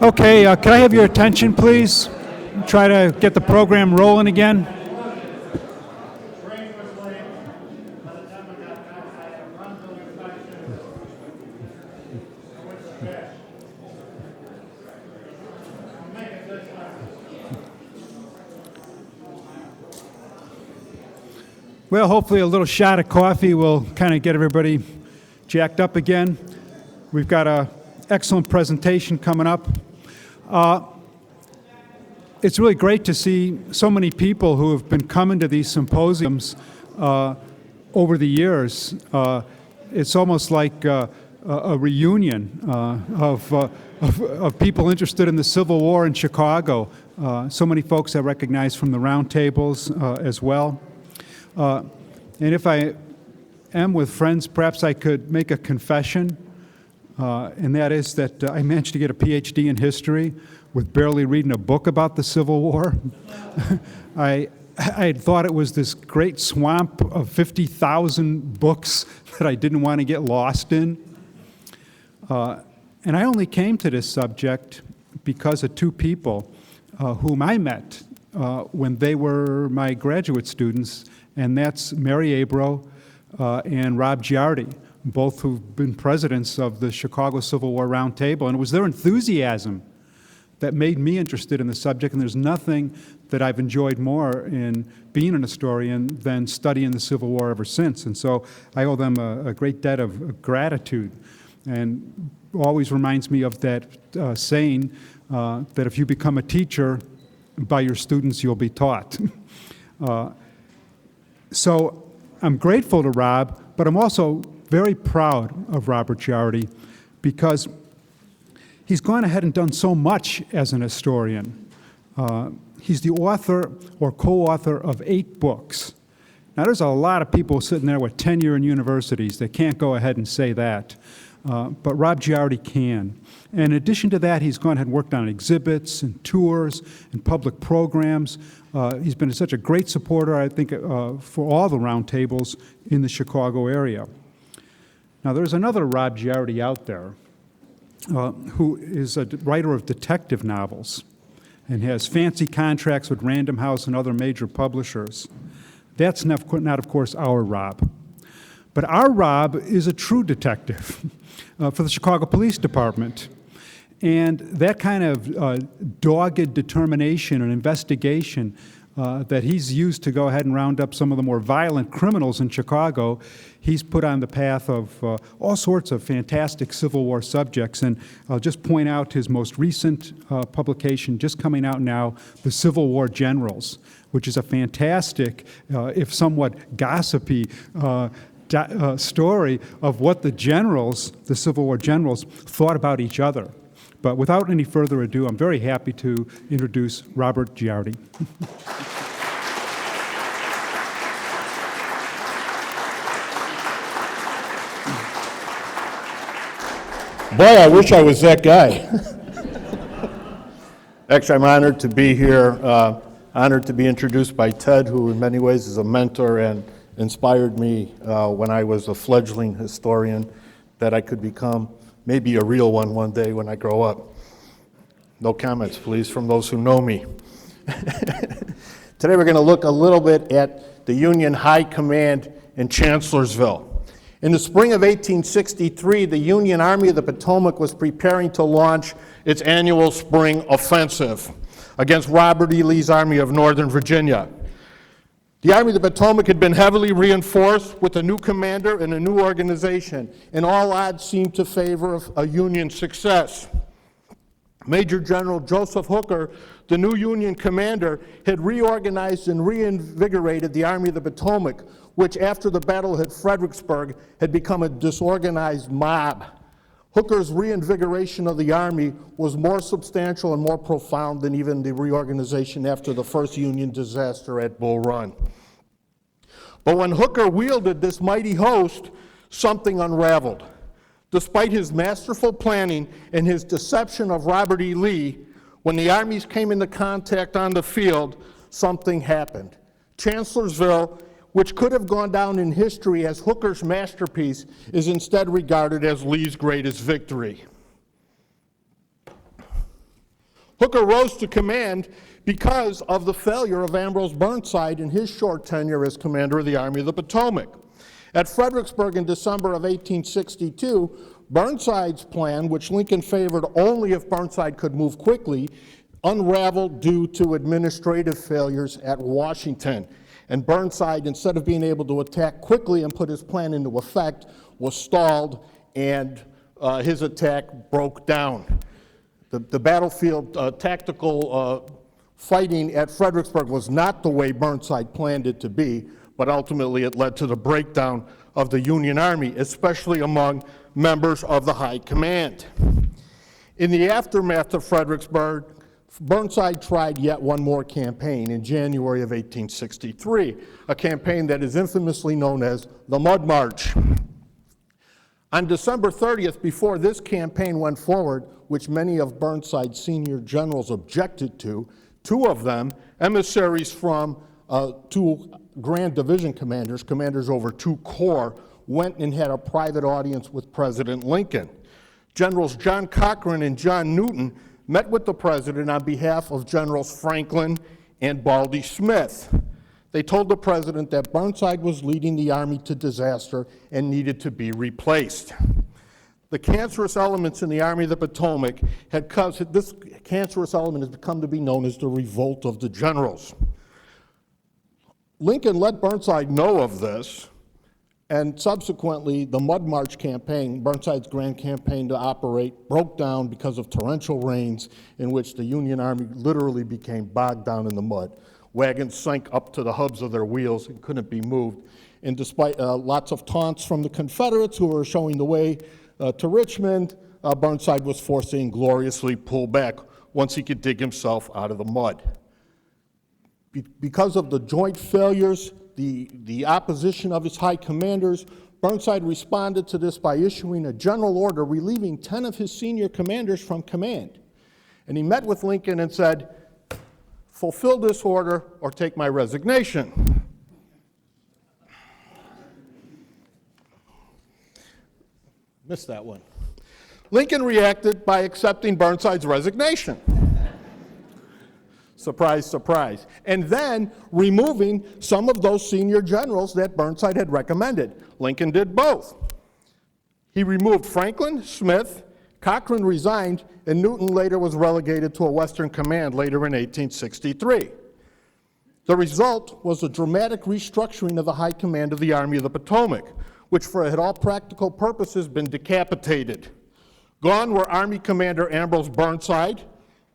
Okay, can I have your attention, please? Try to get the program rolling again. Well, hopefully a little shot of coffee will kind of get everybody jacked up again. We've got an excellent presentation coming up. It's really great to see so many people who have been coming to these symposiums over the years. It's almost like a reunion of people interested in the Civil War in Chicago. So many folks I recognize from the roundtables as well. And if I am with friends, perhaps I could make a confession, and that is that I managed to get a PhD in history with barely reading a book about the Civil War. I had thought it was this great swamp of 50,000 books that I didn't want to get lost in. And I only came to this subject because of two people whom I met when they were my graduate students, and that's Mary Abro and Rob Girardi, both who've been presidents of the Chicago Civil War Roundtable. And it was their enthusiasm that made me interested in the subject, and there's nothing that I've enjoyed more in being an historian than studying the Civil War ever since. And so I owe them a great debt of gratitude, and always reminds me of that saying that if you become a teacher, by your students you'll be taught. So I'm grateful to Rob, but I'm also very proud of Robert Girardi because he's gone ahead and done so much as an historian. He's the author or co-author of 8 books. Now, there's a lot of people sitting there with tenure in universities that can't go ahead and say that, but Rob Girardi can. And in addition to that, he's gone ahead and worked on exhibits and tours and public programs. He's been such a great supporter, I think, for all the roundtables in the Chicago area. Now, there's another Rob Girardi out there who is a writer of detective novels and has fancy contracts with Random House and other major publishers. That's not, of course, our Rob. But our Rob is a true detective for the Chicago Police Department. And that kind of dogged determination and investigation that he's used to go ahead and round up some of the more violent criminals in Chicago, he's put on the path of all sorts of fantastic Civil War subjects. And I'll just point out his most recent publication, just coming out now, The Civil War Generals, which is a fantastic, if somewhat gossipy, story of what the generals, the Civil War generals, thought about each other. But without any further ado, I'm very happy to introduce Robert Girardi. Boy, I wish I was that guy. Actually, I'm honored to be here, honored to be introduced by Ted, who in many ways is a mentor and inspired me when I was a fledgling historian, that I could become maybe a real one day when I grow up. No comments, please, from those who know me. Today we're going to look a little bit at the Union High Command in Chancellorsville. In the spring of 1863, the Union Army of the Potomac was preparing to launch its annual spring offensive against Robert E. Lee's Army of Northern Virginia. The Army of the Potomac had been heavily reinforced with a new commander and a new organization, and all odds seemed to favor a Union success. Major General Joseph Hooker, the new Union commander, had reorganized and reinvigorated the Army of the Potomac, which after the Battle at Fredericksburg had become a disorganized mob. Hooker's reinvigoration of the Army was more substantial and more profound than even the reorganization after the first Union disaster at Bull Run. But when Hooker wielded this mighty host, something unraveled. Despite his masterful planning and his deception of Robert E. Lee, when the armies came into contact on the field, something happened. Chancellorsville, which could have gone down in history as Hooker's masterpiece, is instead regarded as Lee's greatest victory. Hooker rose to command because of the failure of Ambrose Burnside in his short tenure as commander of the Army of the Potomac. At Fredericksburg in December of 1862, Burnside's plan, which Lincoln favored only if Burnside could move quickly, unraveled due to administrative failures at Washington. And Burnside, instead of being able to attack quickly and put his plan into effect, was stalled and his attack broke down. The battlefield tactical fighting at Fredericksburg was not the way Burnside planned it to be, but ultimately it led to the breakdown of the Union Army, especially among members of the high command. In the aftermath of Fredericksburg, Burnside tried yet one more campaign in January of 1863, a campaign that is infamously known as the Mud March. On December 30th, before this campaign went forward, which many of Burnside's senior generals objected to, two of them, emissaries from two Grand Division commanders, commanders over two corps, went and had a private audience with President Lincoln. Generals John Cochrane and John Newton met with the president on behalf of Generals Franklin and Baldy Smith. They told the president that Burnside was leading the army to disaster and needed to be replaced. The cancerous elements in the Army of the Potomac had caused, this cancerous element has come to be known as the Revolt of the Generals. Lincoln let Burnside know of this, and subsequently the Mud March campaign, Burnside's grand campaign to operate, broke down because of torrential rains in which the Union Army literally became bogged down in the mud. Wagons sank up to the hubs of their wheels and couldn't be moved. And despite lots of taunts from the Confederates who were showing the way to Richmond, Burnside was forced to ingloriously pull back once he could dig himself out of the mud. Because of the joint failures, the opposition of his high commanders, Burnside responded to this by issuing a general order relieving 10 of his senior commanders from command. And he met with Lincoln and said, "Fulfill this order or take my resignation." Missed that one. Lincoln reacted by accepting Burnside's resignation. Surprise, surprise. And then removing some of those senior generals that Burnside had recommended. Lincoln did both. He removed Franklin, Smith, Cochrane resigned, and Newton later was relegated to a Western command later in 1863. The result was a dramatic restructuring of the high command of the Army of the Potomac, which had all practical purposes been decapitated. Gone were Army Commander Ambrose Burnside,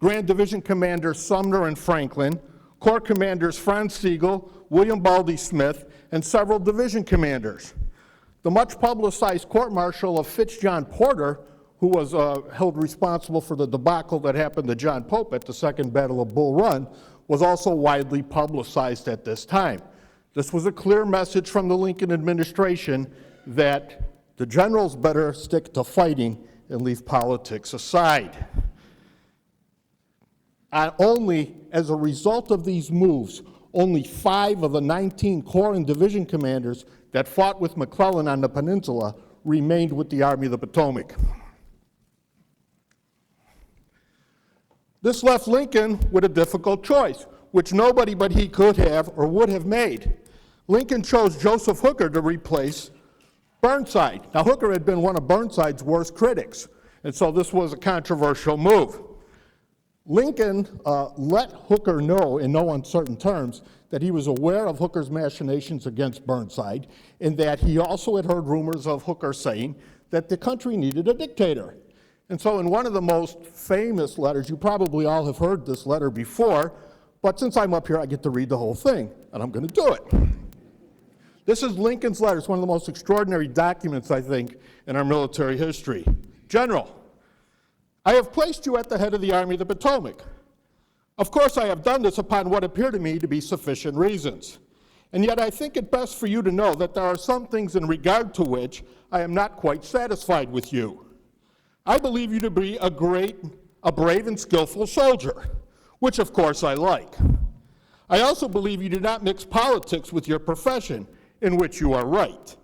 Grand Division Commanders Sumner and Franklin, Corps Commanders Franz Sigel, William Baldy Smith, and several division commanders. The much publicized court-martial of Fitz-John Porter, who was held responsible for the debacle that happened to John Pope at the Second Battle of Bull Run, was also widely publicized at this time. This was a clear message from the Lincoln administration that the generals better stick to fighting and leave politics aside. Only as a result of these moves, only 5 of the 19 Corps and Division commanders that fought with McClellan on the peninsula remained with the Army of the Potomac. This left Lincoln with a difficult choice, which nobody but he could have or would have made. Lincoln chose Joseph Hooker to replace Burnside. Now, Hooker had been one of Burnside's worst critics, and so this was a controversial move. Lincoln let Hooker know in no uncertain terms that he was aware of Hooker's machinations against Burnside, and that he also had heard rumors of Hooker saying that the country needed a dictator. And so in one of the most famous letters, you probably all have heard this letter before, but since I'm up here, I get to read the whole thing, and I'm going to do it. This is Lincoln's letter. It's one of the most extraordinary documents, I think, in our military history. General, I have placed you at the head of the Army of the Potomac. Of course, I have done this upon what appear to me to be sufficient reasons. And yet I think it best for you to know that there are some things in regard to which I am not quite satisfied with you. I believe you to be a brave and skillful soldier, which of course I like. I also believe you do not mix politics with your profession, in which you are right.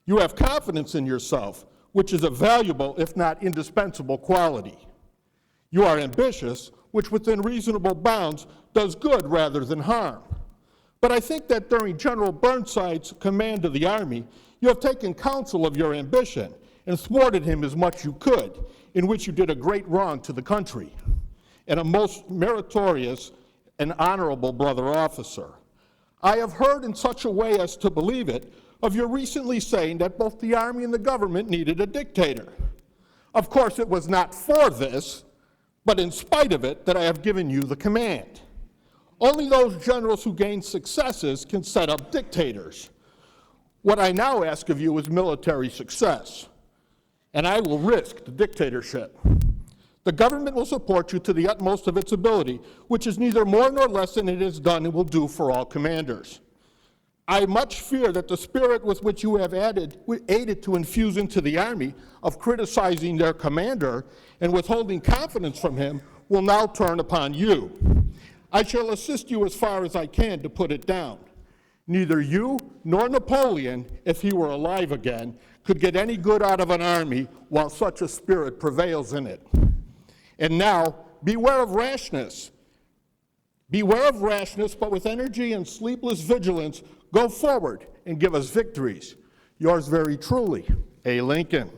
You have confidence in yourself, which is a valuable, if not indispensable, quality. You are ambitious, which within reasonable bounds does good rather than harm. But I think that during General Burnside's command of the Army, you have taken counsel of your ambition and thwarted him as much you could, in which you did a great wrong to the country, and a most meritorious and honorable brother officer. I have heard in such a way as to believe it of your recently saying that both the Army and the government needed a dictator. Of course, it was not for this, but in spite of it, that I have given you the command. Only those generals who gain successes can set up dictators. What I now ask of you is military success, and I will risk the dictatorship. The government will support you to the utmost of its ability, which is neither more nor less than it has done and will do for all commanders. I much fear that the spirit with which you have aided to infuse into the Army of criticizing their commander and withholding confidence from him will now turn upon you. I shall assist you as far as I can to put it down. Neither you nor Napoleon, if he were alive again, could get any good out of an army while such a spirit prevails in it. And now, beware of rashness. Beware of rashness, but with energy and sleepless vigilance, go forward and give us victories. Yours very truly, A. Lincoln.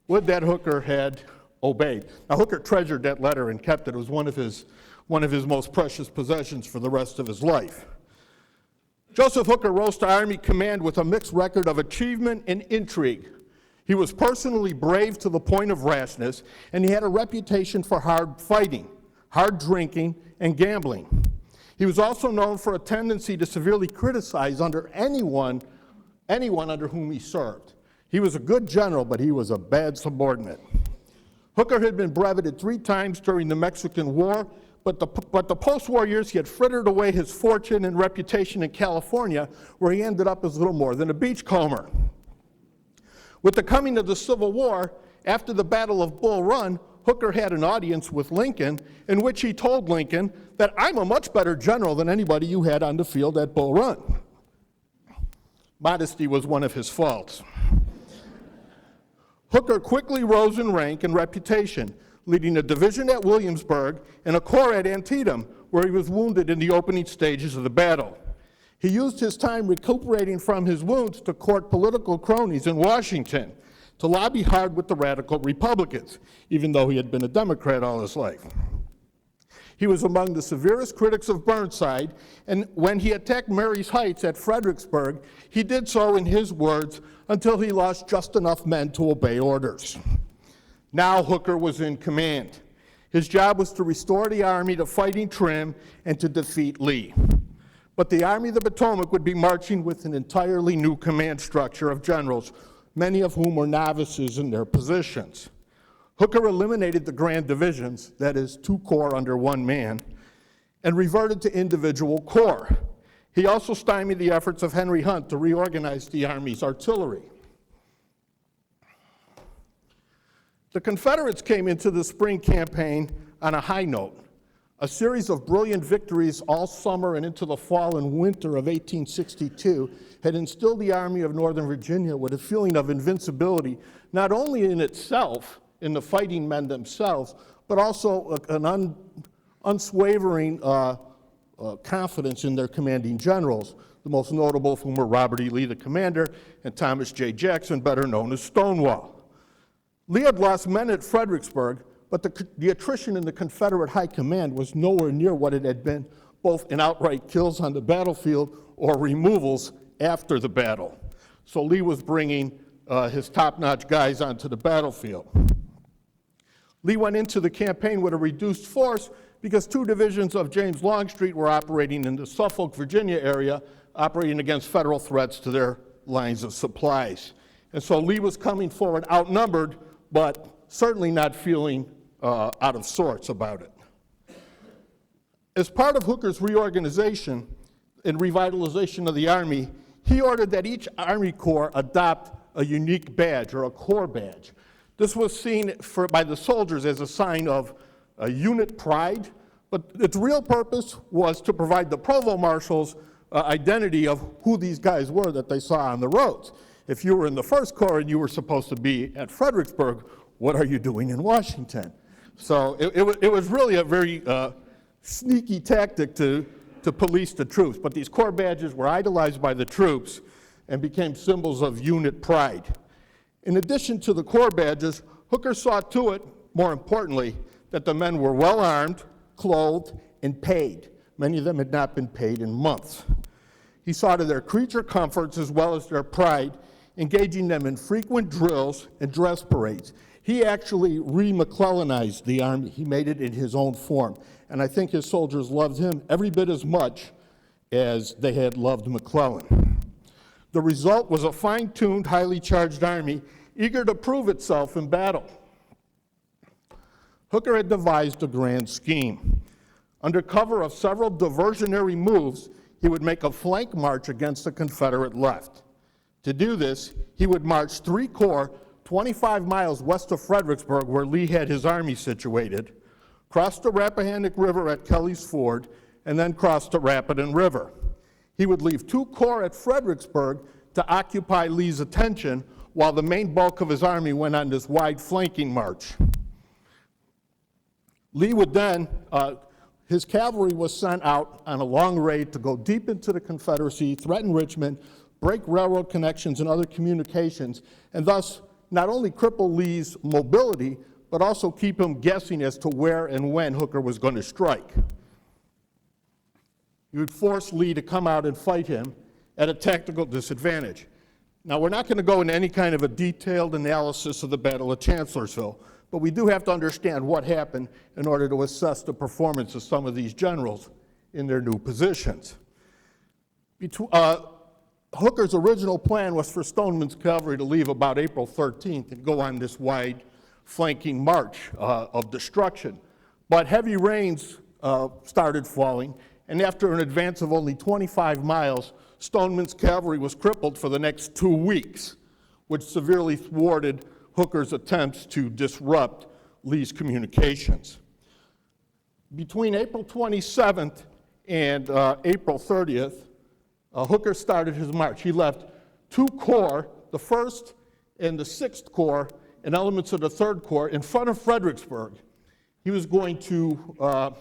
Would that Hooker had obeyed. Now, Hooker treasured that letter and kept it. It was one of his most precious possessions for the rest of his life. Joseph Hooker rose to Army command with a mixed record of achievement and intrigue. He was personally brave to the point of rashness, and he had a reputation for hard fighting, hard drinking, and gambling. He was also known for a tendency to severely criticize anyone under whom he served. He was a good general, but he was a bad subordinate. Hooker had been brevetted 3 times during the Mexican War, but the post-war years he had frittered away his fortune and reputation in California, where he ended up as little more than a beachcomber. With the coming of the Civil War, after the Battle of Bull Run, Hooker had an audience with Lincoln in which he told Lincoln that I'm a much better general than anybody you had on the field at Bull Run. Modesty was one of his faults. Hooker quickly rose in rank and reputation, leading a division at Williamsburg and a corps at Antietam, where he was wounded in the opening stages of the battle. He used his time recuperating from his wounds to court political cronies in Washington, to lobby hard with the radical Republicans, even though he had been a Democrat all his life. He was among the severest critics of Burnside, and when he attacked Marye's Heights at Fredericksburg, he did so, in his words, until he lost just enough men to obey orders. Now Hooker was in command. His job was to restore the Army to fighting trim and to defeat Lee. But the Army of the Potomac would be marching with an entirely new command structure of generals, many of whom were novices in their positions. Hooker eliminated the grand divisions, that is, 2 corps under 1 man, and reverted to individual corps. He also stymied the efforts of Henry Hunt to reorganize the Army's artillery. The Confederates came into the spring campaign on a high note. A series of brilliant victories all summer and into the fall and winter of 1862 had instilled the Army of Northern Virginia with a feeling of invincibility, not only in itself, in the fighting men themselves, but also an unswavering confidence in their commanding generals, the most notable of whom were Robert E. Lee, the commander, and Thomas J. Jackson, better known as Stonewall. Lee had lost men at Fredericksburg, but the attrition in the Confederate high command was nowhere near what it had been, both in outright kills on the battlefield or removals after the battle. So Lee was bringing his top-notch guys onto the battlefield. Lee went into the campaign with a reduced force because 2 divisions of James Longstreet were operating in the Suffolk, Virginia area, operating against Federal threats to their lines of supplies. And so Lee was coming forward outnumbered, but certainly not feeling out of sorts about it. As part of Hooker's reorganization and revitalization of the Army, he ordered that each Army Corps adopt a unique badge, or a Corps badge. This was seen by the soldiers as a sign of unit pride, but its real purpose was to provide the provost marshals identity of who these guys were that they saw on the roads. If you were in the 1st Corps and you were supposed to be at Fredericksburg, what are you doing in Washington? So it was really a very sneaky tactic to police the troops. But these corps badges were idolized by the troops and became symbols of unit pride. In addition to the corps badges, Hooker saw to it, more importantly, that the men were well armed, clothed, and paid. Many of them had not been paid in months. He saw to their creature comforts as well as their pride, engaging them in frequent drills and dress parades. He actually re-McClellanized the Army. He made it in his own form. And I think his soldiers loved him every bit as much as they had loved McClellan. The result was a fine-tuned, highly charged army, eager to prove itself in battle. Hooker had devised a grand scheme. Under cover of several diversionary moves, he would make a flank march against the Confederate left. To do this, he would march 3 corps 25 miles west of Fredericksburg, where Lee had his army situated, cross the Rappahannock River at Kelly's Ford, and then cross the Rapidan River. He would leave 2 corps at Fredericksburg to occupy Lee's attention while the main bulk of his army went on this wide flanking march. Lee would then, his cavalry was sent out on a long raid to go deep into the Confederacy, threaten Richmond, break railroad connections and other communications, and thus not only cripple Lee's mobility, but also keep him guessing as to where and when Hooker was going to strike. He would force Lee to come out and fight him at a tactical disadvantage. Now, we're not going to go into any kind of a detailed analysis of the Battle of Chancellorsville, but we do have to understand what happened in order to assess the performance of some of these generals in their new positions. Hooker's original plan was for Stoneman's cavalry to leave about April 13th and go on this wide flanking march of destruction. But heavy rains started falling, and after an advance of only 25 miles, Stoneman's cavalry was crippled for the next 2 weeks, which severely thwarted Hooker's attempts to disrupt Lee's communications. Between April 27th and April 30th, Hooker started his march. He left 2 corps, the 1st and the 6th Corps, and elements of the 3rd Corps in front of Fredericksburg. He was going to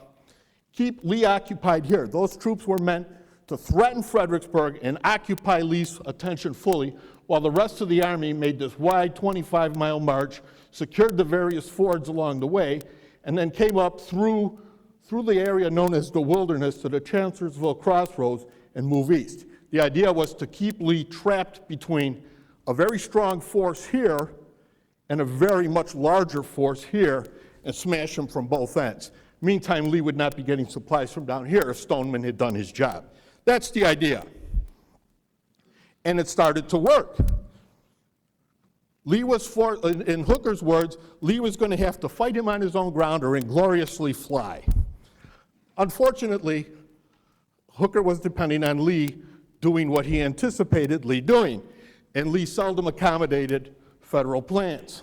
keep Lee occupied here. Those troops were meant to threaten Fredericksburg and occupy Lee's attention fully, while the rest of the army made this wide 25-mile march, secured the various fords along the way, and then came up through the area known as the Wilderness to the Chancellorsville Crossroads and move east. The idea was to keep Lee trapped between a very strong force here and a very much larger force here and smash him from both ends. Meantime, Lee would not be getting supplies from down here if Stoneman had done his job. That's the idea. And it started to work. Lee was, in Hooker's words, Lee was going to have to fight him on his own ground or ingloriously fly. Unfortunately, Hooker was depending on Lee doing what he anticipated Lee doing, and Lee seldom accommodated federal plans.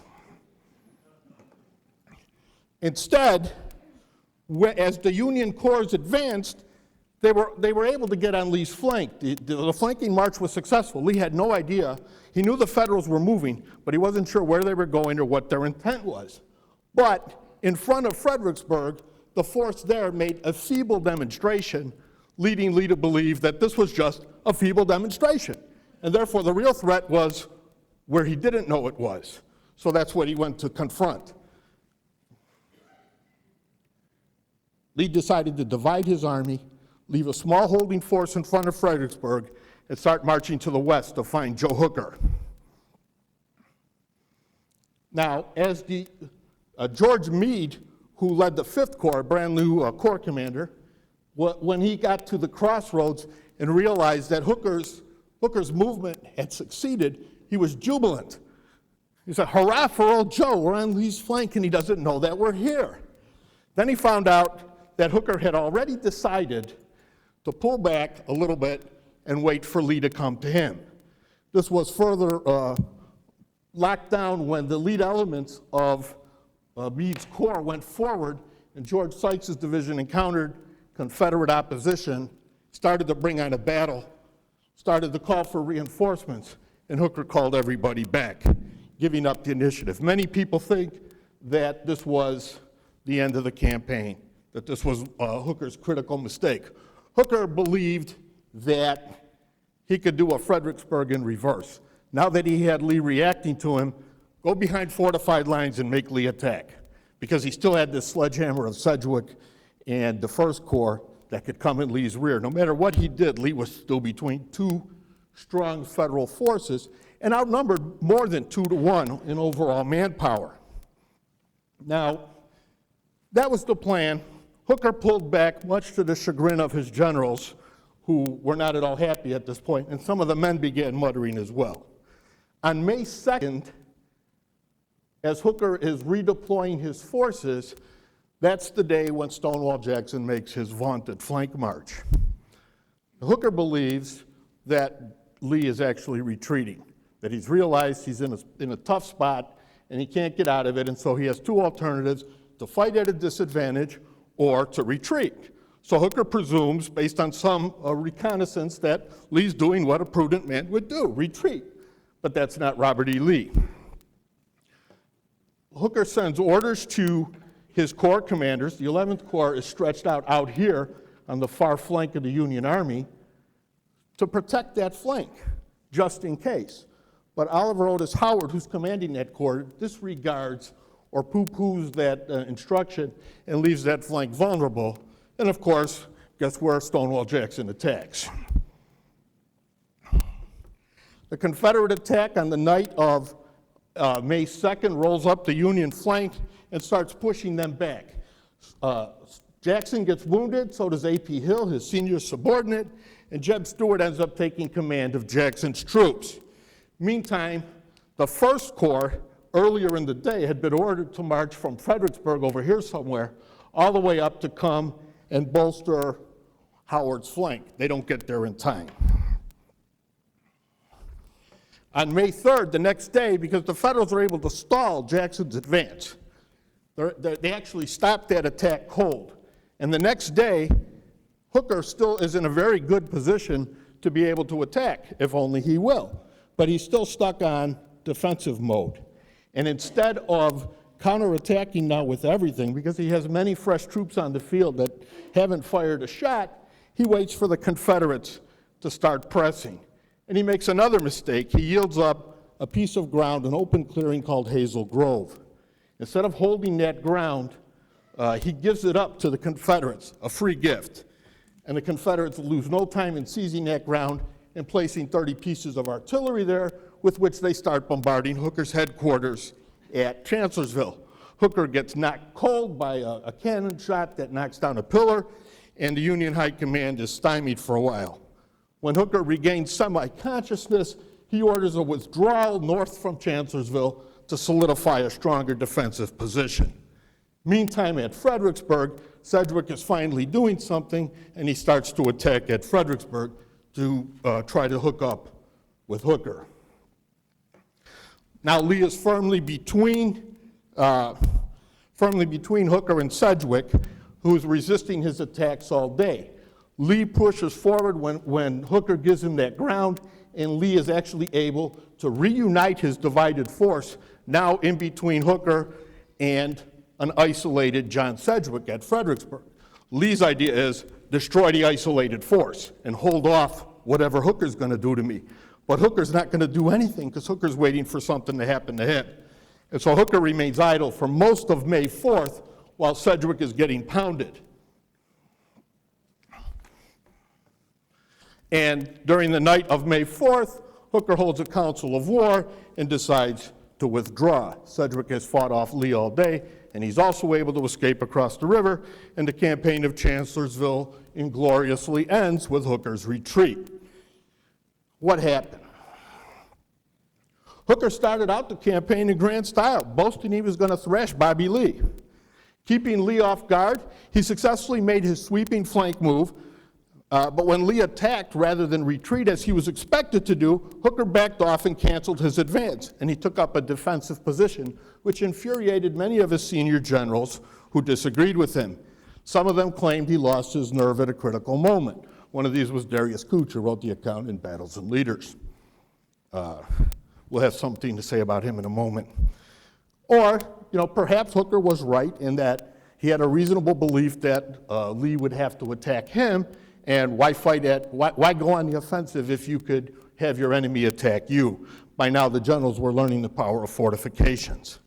Instead, as the Union corps advanced, they were able to get on Lee's flank. The flanking march was successful. Lee had no idea. He knew the Federals were moving, but he wasn't sure where they were going or what their intent was. But in front of Fredericksburg, the force there made a feeble demonstration, leading Lee to believe that this was just a feeble demonstration. And therefore, the real threat was where he didn't know it was. So that's what he went to confront. Lee decided to divide his army, leave a small holding force in front of Fredericksburg, and start marching to the west to find Joe Hooker. Now, as George Meade, who led the 5th Corps, a brand new corps commander, when he got to the crossroads and realized that Hooker's movement had succeeded, he was jubilant. He said, "Hurrah for old Joe, we're on Lee's flank and he doesn't know that we're here." Then he found out that Hooker had already decided to pull back a little bit and wait for Lee to come to him. This was further locked down when the lead elements of Meade's corps went forward and George Sykes' division encountered Confederate opposition, started to bring on a battle, started to call for reinforcements, and Hooker called everybody back, giving up the initiative. Many people think that this was the end of the campaign, that this was Hooker's critical mistake. Hooker believed that he could do a Fredericksburg in reverse. Now that he had Lee reacting to him, go behind fortified lines and make Lee attack, because he still had this sledgehammer of Sedgwick and the First Corps that could come in Lee's rear. No matter what he did, Lee was still between two strong federal forces and outnumbered more than 2-to-1 in overall manpower. Now, that was the plan. Hooker pulled back, much to the chagrin of his generals, who were not at all happy at this point, and some of the men began muttering as well. On May 2nd, as Hooker is redeploying his forces, that's the day when Stonewall Jackson makes his vaunted flank march. Hooker believes that Lee is actually retreating, that he's realized he's in a tough spot and he can't get out of it, and so he has two alternatives: to fight at a disadvantage or to retreat. So Hooker presumes, based on some reconnaissance, that Lee's doing what a prudent man would do, retreat. But that's not Robert E. Lee. Hooker sends orders to his corps commanders. The 11th Corps is stretched out here on the far flank of the Union Army to protect that flank, just in case. But Oliver Otis Howard, who's commanding that corps, disregards or poo-poos that instruction and leaves that flank vulnerable. And of course, guess where Stonewall Jackson attacks? The Confederate attack on the night of May 2nd rolls up the Union flank and starts pushing them back. Jackson gets wounded, so does A.P. Hill, his senior subordinate, and Jeb Stuart ends up taking command of Jackson's troops. Meantime, the First Corps, earlier in the day, had been ordered to march from Fredericksburg over here somewhere, all the way up to come and bolster Howard's flank. They don't get there in time. On May 3rd, the next day, because the Federals were able to stall Jackson's advance, they actually stopped that attack cold. And the next day, Hooker still is in a very good position to be able to attack, if only he will. But he's still stuck on defensive mode. And instead of counterattacking now with everything, because he has many fresh troops on the field that haven't fired a shot, he waits for the Confederates to start pressing. And he makes another mistake. He yields up a piece of ground, an open clearing called Hazel Grove. Instead of holding that ground, he gives it up to the Confederates, a free gift. And the Confederates lose no time in seizing that ground and placing 30 pieces of artillery there, with which they start bombarding Hooker's headquarters at Chancellorsville. Hooker gets knocked cold by a cannon shot that knocks down a pillar, and the Union High Command is stymied for a while. When Hooker regains semi-consciousness, he orders a withdrawal north from Chancellorsville to solidify a stronger defensive position. Meantime, at Fredericksburg, Sedgwick is finally doing something, and he starts to attack at Fredericksburg to try to hook up with Hooker. Now Lee is firmly between Hooker and Sedgwick, who's resisting his attacks all day. Lee pushes forward when Hooker gives him that ground, and Lee is actually able to reunite his divided force, now in between Hooker and an isolated John Sedgwick at Fredericksburg. Lee's idea is destroy the isolated force and hold off whatever Hooker's going to do to me. But Hooker's not going to do anything because Hooker's waiting for something to happen to him. And so Hooker remains idle for most of May 4th while Sedgwick is getting pounded. And during the night of May 4th, Hooker holds a council of war and decides to withdraw. Sedgwick has fought off Lee all day, and he's also able to escape across the river, and the campaign of Chancellorsville ingloriously ends with Hooker's retreat. What happened? Hooker started out the campaign in grand style, boasting he was going to thrash Bobby Lee. Keeping Lee off guard, he successfully made his sweeping flank move, but when Lee attacked rather than retreat as he was expected to do, Hooker backed off and canceled his advance, and he took up a defensive position, which infuriated many of his senior generals who disagreed with him. Some of them claimed he lost his nerve at a critical moment. One of these was Darius Couch, who wrote the account in Battles and Leaders. We'll have something to say about him in a moment. Or, perhaps Hooker was right in that He had a reasonable belief that Lee would have to attack him, and why go on the offensive if you could have your enemy attack you? By now, the generals were learning the power of fortifications.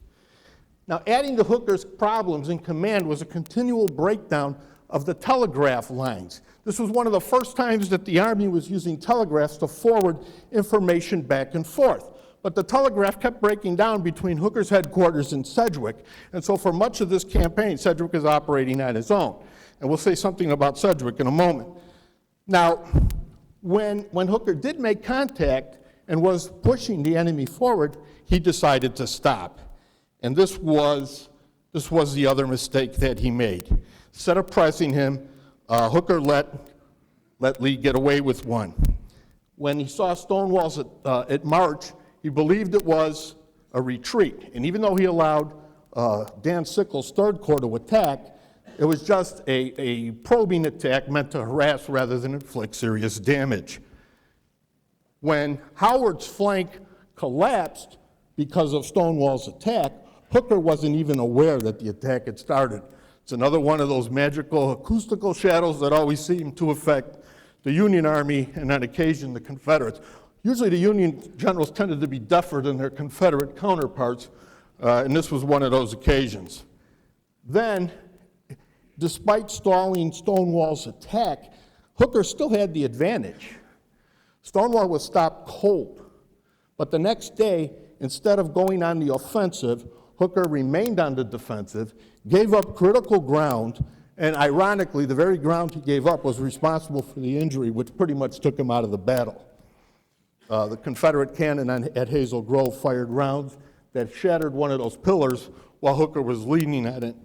Now, adding to Hooker's problems in command was a continual breakdown of the telegraph lines. This was one of the first times that the Army was using telegraphs to forward information back and forth. But the telegraph kept breaking down between Hooker's headquarters and Sedgwick, and so for much of this campaign, Sedgwick is operating on his own. And we'll say something about Sedgwick in a moment. Now, when Hooker did make contact and was pushing the enemy forward, he decided to stop. And this was the other mistake that he made. Instead of pressing him, Hooker let Lee get away with one. When he saw Stonewall's at March, he believed it was a retreat. And even though he allowed Dan Sickles' Third Corps to attack, it was just a probing attack meant to harass rather than inflict serious damage. When Howard's flank collapsed because of Stonewall's attack, Hooker wasn't even aware that the attack had started. It's another one of those magical acoustical shadows that always seem to affect the Union Army and on occasion the Confederates. Usually the Union generals tended to be deafer than their Confederate counterparts, and this was one of those occasions. Then, despite stalling Stonewall's attack, Hooker still had the advantage. Stonewall was stopped cold, but the next day, instead of going on the offensive, Hooker remained on the defensive, gave up critical ground, and ironically, the very ground he gave up was responsible for the injury, which pretty much took him out of the battle. The Confederate cannon at Hazel Grove fired rounds that shattered one of those pillars while Hooker was leaning at it,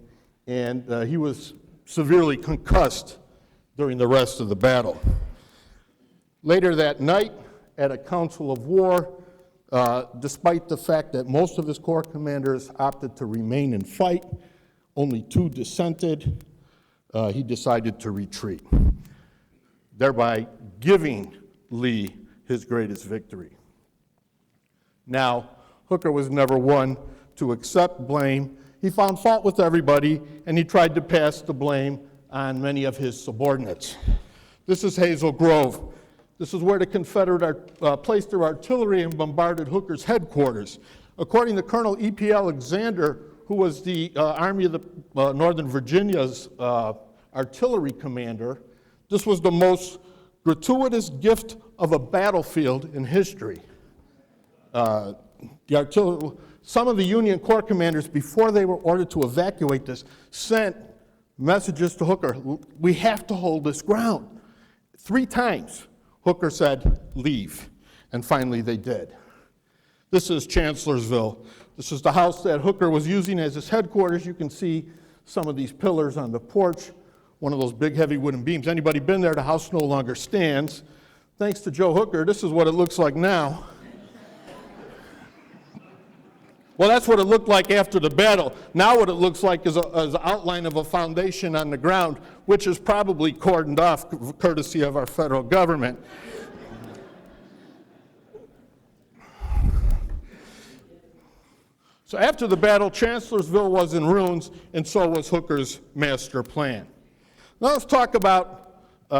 and he was severely concussed during the rest of the battle. Later that night, at a council of war, despite the fact that most of his corps commanders opted to remain and fight, only 2 dissented, he decided to retreat, thereby giving Lee his greatest victory. Now, Hooker was never one to accept blame. He found fault with everybody, and he tried to pass the blame on many of his subordinates. This is Hazel Grove. This is where the Confederate placed their artillery and bombarded Hooker's headquarters. According to Colonel E.P. Alexander, who was the Army of the Northern Virginia's artillery commander, this was the most gratuitous gift of a battlefield in history. Some of the Union Corps commanders, before they were ordered to evacuate this, sent messages to Hooker, "We have to hold this ground." 3 times, Hooker said, "Leave," and finally they did. This is Chancellorsville. This is the house that Hooker was using as his headquarters. You can see some of these pillars on the porch, one of those big heavy wooden beams. Anybody been there? The house no longer stands. Thanks to Joe Hooker, this is what it looks like now. Well, that's what it looked like after the battle. Now what it looks like is an outline of a foundation on the ground, which is probably cordoned off courtesy of our federal government. So after the battle, Chancellorsville was in ruins, and so was Hooker's master plan. Now let's talk about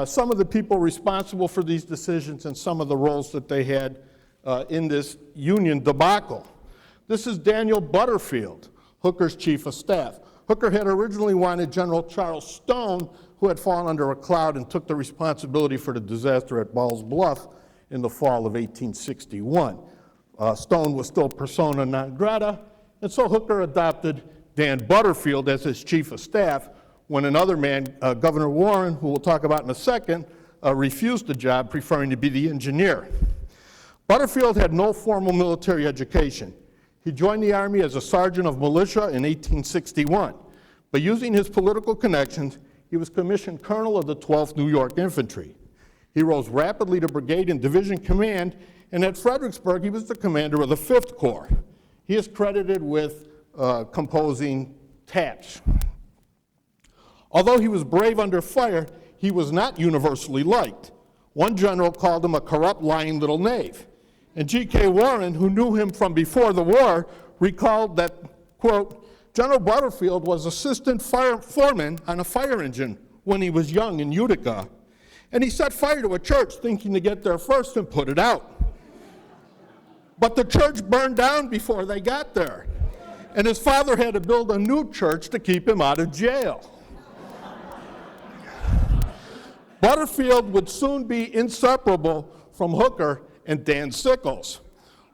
some of the people responsible for these decisions and some of the roles that they had in this Union debacle. This is Daniel Butterfield, Hooker's chief of staff. Hooker had originally wanted General Charles Stone, who had fallen under a cloud and took the responsibility for the disaster at Ball's Bluff in the fall of 1861. Stone was still persona non grata, and so Hooker adopted Dan Butterfield as his chief of staff when another man, Governor Warren, who we'll talk about in a second, refused the job, preferring to be the engineer. Butterfield had no formal military education. He joined the Army as a sergeant of militia in 1861. But using his political connections, he was commissioned colonel of the 12th New York Infantry. He rose rapidly to brigade and division command, and at Fredericksburg, he was the commander of the 5th Corps. He is credited with composing taps. Although he was brave under fire, he was not universally liked. One general called him a corrupt, lying little knave. And G.K. Warren, who knew him from before the war, recalled that, quote, General Butterfield was assistant foreman on a fire engine when he was young in Utica, and he set fire to a church thinking to get there first and put it out. But the church burned down before they got there, and his father had to build a new church to keep him out of jail. Butterfield would soon be inseparable from Hooker and Dan Sickles.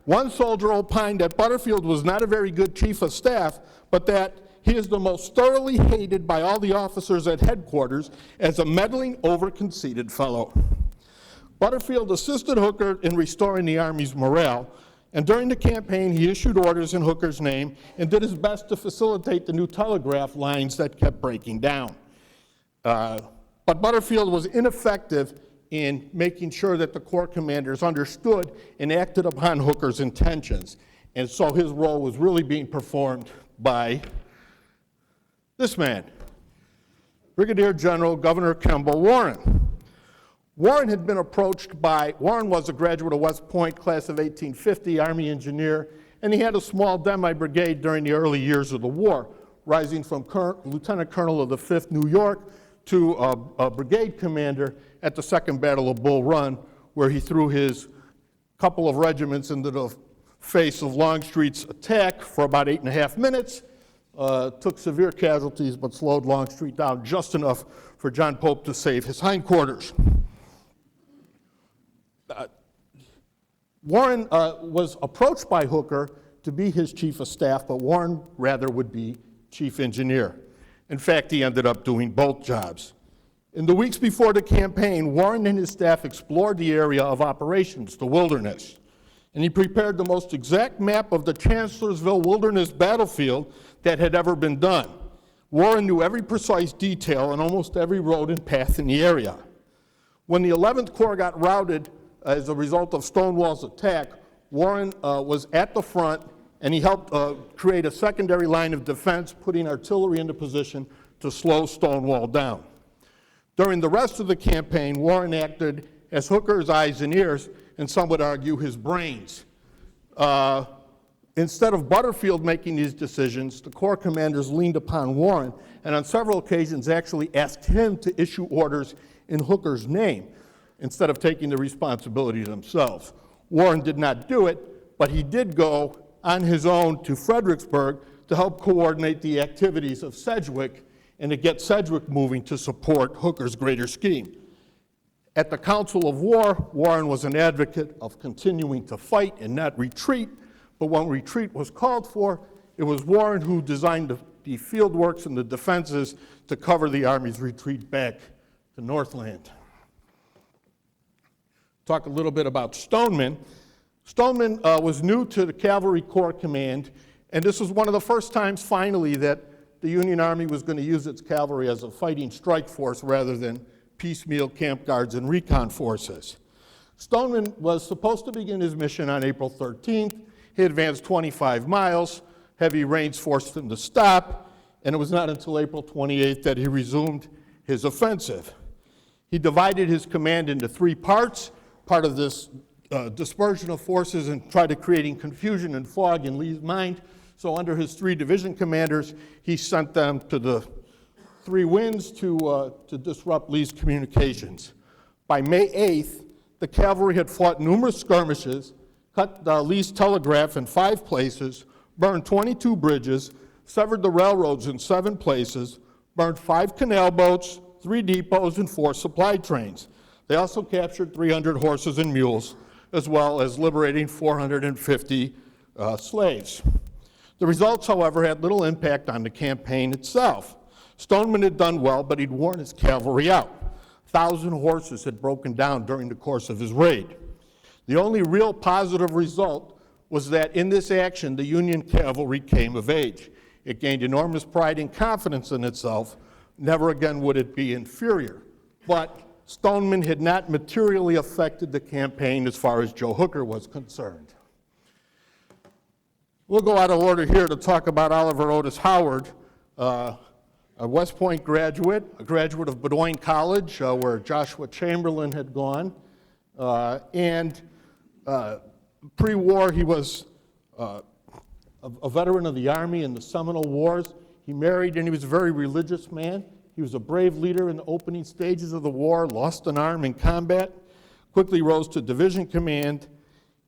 One soldier opined that Butterfield was not a very good chief of staff, but that he is the most thoroughly hated by all the officers at headquarters as a meddling, over-conceited fellow. Butterfield assisted Hooker in restoring the Army's morale, and during the campaign he issued orders in Hooker's name and did his best to facilitate the new telegraph lines that kept breaking down. But Butterfield was ineffective in making sure that the Corps commanders understood and acted upon Hooker's intentions. And so his role was really being performed by this man, Brigadier General Governor Kemble Warren. Warren was a graduate of West Point, class of 1850, Army engineer, and he had a small demi-brigade during the early years of the war, rising from lieutenant colonel of the 5th New York to a brigade commander at the Second Battle of Bull Run, where he threw his couple of regiments into the face of Longstreet's attack for about 8.5 minutes, took severe casualties, but slowed Longstreet down just enough for John Pope to save his hindquarters. Warren was approached by Hooker to be his chief of staff, but Warren rather would be chief engineer. In fact, he ended up doing both jobs. In the weeks before the campaign, Warren and his staff explored the area of operations, the wilderness, and he prepared the most exact map of the Chancellorsville wilderness battlefield that had ever been done. Warren knew every precise detail on almost every road and path in the area. When the 11th Corps got routed as a result of Stonewall's attack, Warren was at the front, and he helped create a secondary line of defense, putting artillery into position to slow Stonewall down. During the rest of the campaign, Warren acted as Hooker's eyes and ears, and some would argue his brains. Instead of Butterfield making these decisions, the Corps commanders leaned upon Warren, and on several occasions actually asked him to issue orders in Hooker's name, instead of taking the responsibility themselves. Warren did not do it, but he did go on his own to Fredericksburg to help coordinate the activities of Sedgwick and to get Sedgwick moving to support Hooker's greater scheme. At the Council of War, Warren was an advocate of continuing to fight and not retreat, but when retreat was called for, it was Warren who designed the field works and the defenses to cover the Army's retreat back to Northland. Talk a little bit about Stoneman. Stoneman was new to the Cavalry Corps Command, and this was one of the first times finally that the Union Army was going to use its cavalry as a fighting strike force rather than piecemeal camp guards and recon forces. Stoneman was supposed to begin his mission on April 13th. He advanced 25 miles. Heavy rains forced him to stop, and it was not until April 28th that he resumed his offensive. He divided his command into 3 parts. Part of this dispersion of forces and tried to creating confusion and fog in Lee's mind. So under his 3 division commanders, he sent them to the 3 winds to disrupt Lee's communications. By May 8th, the cavalry had fought numerous skirmishes, cut Lee's telegraph in 5 places, burned 22 bridges, severed the railroads in 7 places, burned 5 canal boats, 3 depots, and 4 supply trains. They also captured 300 horses and mules, as well as liberating 450 slaves. The results, however, had little impact on the campaign itself. Stoneman had done well, but he'd worn his cavalry out. 1,000 horses had broken down during the course of his raid. The only real positive result was that in this action, the Union cavalry came of age. It gained enormous pride and confidence in itself. Never again would it be inferior. But Stoneman had not materially affected the campaign as far as Joe Hooker was concerned. We'll go out of order here to talk about Oliver Otis Howard, a West Point graduate, a graduate of Bowdoin College, where Joshua Chamberlain had gone. Pre-war, he was a veteran of the Army in the Seminole Wars. He married, and he was a very religious man. He was a brave leader in the opening stages of the war, lost an arm in combat, quickly rose to division command,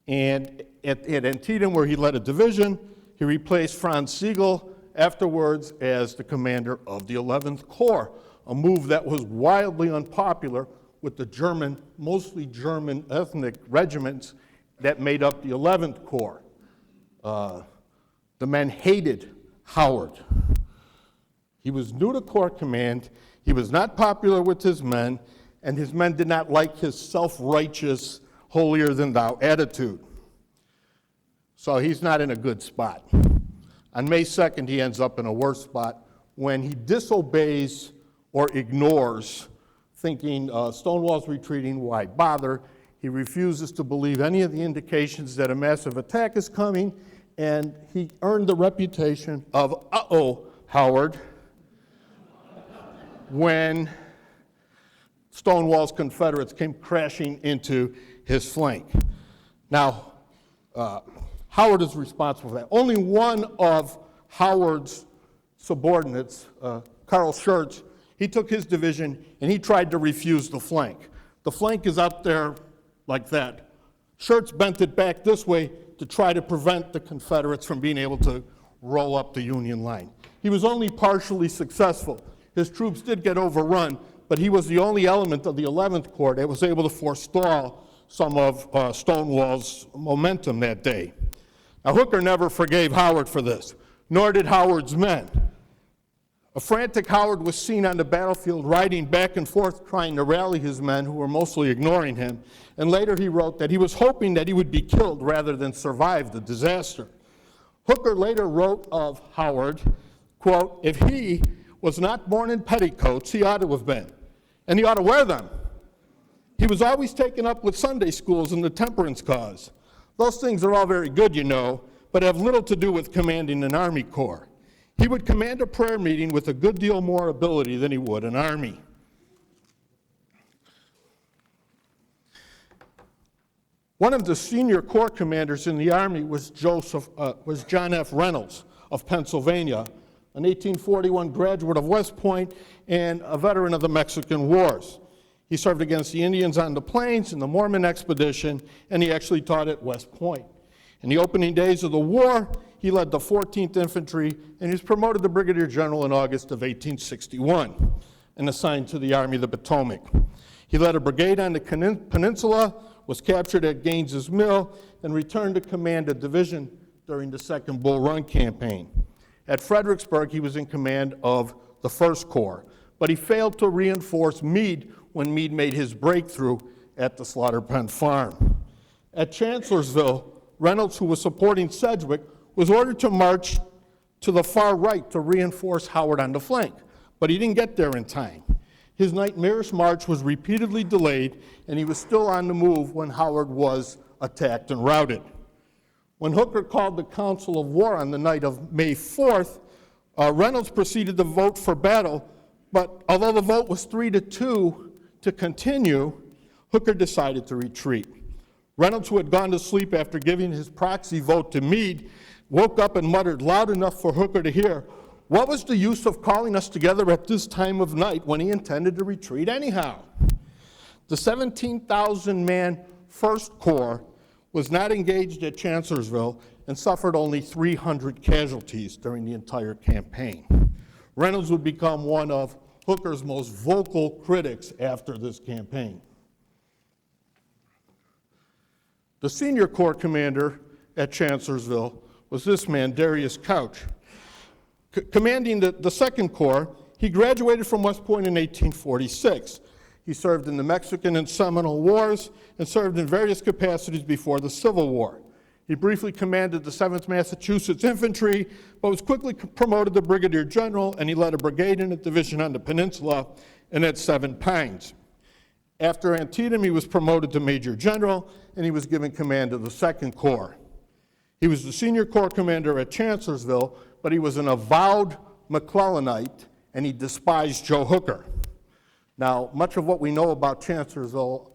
and at Antietam, where he led a division, he replaced Franz Sigel afterwards as the commander of the 11th Corps, a move that was wildly unpopular with the German, mostly German ethnic regiments that made up the 11th Corps. The men hated Howard. He was new to Corps command, he was not popular with his men, and his men did not like his self-righteous, holier-than-thou attitude. So he's not in a good spot. On May 2nd, he ends up in a worse spot when he disobeys or ignores, thinking Stonewall's retreating, why bother? He refuses to believe any of the indications that a massive attack is coming, and he earned the reputation of uh-oh Howard when Stonewall's Confederates came crashing into his flank. Now, Howard is responsible for that. Only one of Howard's subordinates, Carl Schurz, he took his division and he tried to refuse the flank. The flank is up there like that. Schurz bent it back this way to try to prevent the Confederates from being able to roll up the Union line. He was only partially successful. His troops did get overrun, but he was the only element of the 11th Corps that was able to forestall some of Stonewall's momentum that day. Now, Hooker never forgave Howard for this, nor did Howard's men. A frantic Howard was seen on the battlefield riding back and forth trying to rally his men who were mostly ignoring him, and later he wrote that he was hoping that he would be killed rather than survive the disaster. Hooker later wrote of Howard, quote, if he was not born in petticoats, he ought to have been, and he ought to wear them. He was always taken up with Sunday schools and the temperance cause. Those things are all very good, you know, but have little to do with commanding an Army Corps. He would command a prayer meeting with a good deal more ability than he would an army. One of the senior Corps commanders in the Army was John F. Reynolds of Pennsylvania, an 1841 graduate of West Point and a veteran of the Mexican Wars. He served against the Indians on the plains in the Mormon expedition, and he actually taught at West Point. In the opening days of the war, he led the 14th Infantry, and he was promoted to Brigadier General in August of 1861 and assigned to the Army of the Potomac. He led a brigade on the peninsula, was captured at Gaines's Mill, and returned to command a division during the Second Bull Run campaign. At Fredericksburg, he was in command of the 1st Corps, but he failed to reinforce Meade when Meade made his breakthrough at the Slaughter Pen Farm. At Chancellorsville, Reynolds, who was supporting Sedgwick, was ordered to march to the far right to reinforce Howard on the flank, but he didn't get there in time. His nightmarish march was repeatedly delayed, and he was still on the move when Howard was attacked and routed. When Hooker called the Council of War on the night of May 4th, Reynolds proceeded to vote for battle, but although the vote was 3-2 to continue, Hooker decided to retreat. Reynolds, who had gone to sleep after giving his proxy vote to Meade, woke up and muttered loud enough for Hooker to hear, "What was the use of calling us together at this time of night when he intended to retreat anyhow?" The 17,000-man 1st Corps was not engaged at Chancellorsville and suffered only 300 casualties during the entire campaign. Reynolds would become one of Hooker's most vocal critics after this campaign. The senior Corps commander at Chancellorsville was this man, Darius Couch. Commanding the 2nd Corps, he graduated from West Point in 1846. He served in the Mexican and Seminole Wars and served in various capacities before the Civil War. He briefly commanded the 7th Massachusetts Infantry, but was quickly promoted to Brigadier General, and he led a brigade and a division on the peninsula and at Seven Pines. After Antietam, he was promoted to Major General, and he was given command of the 2nd Corps. He was the senior Corps commander at Chancellorsville, but he was an avowed McClellanite, and he despised Joe Hooker. Now, much of what we know about Chancellorsville,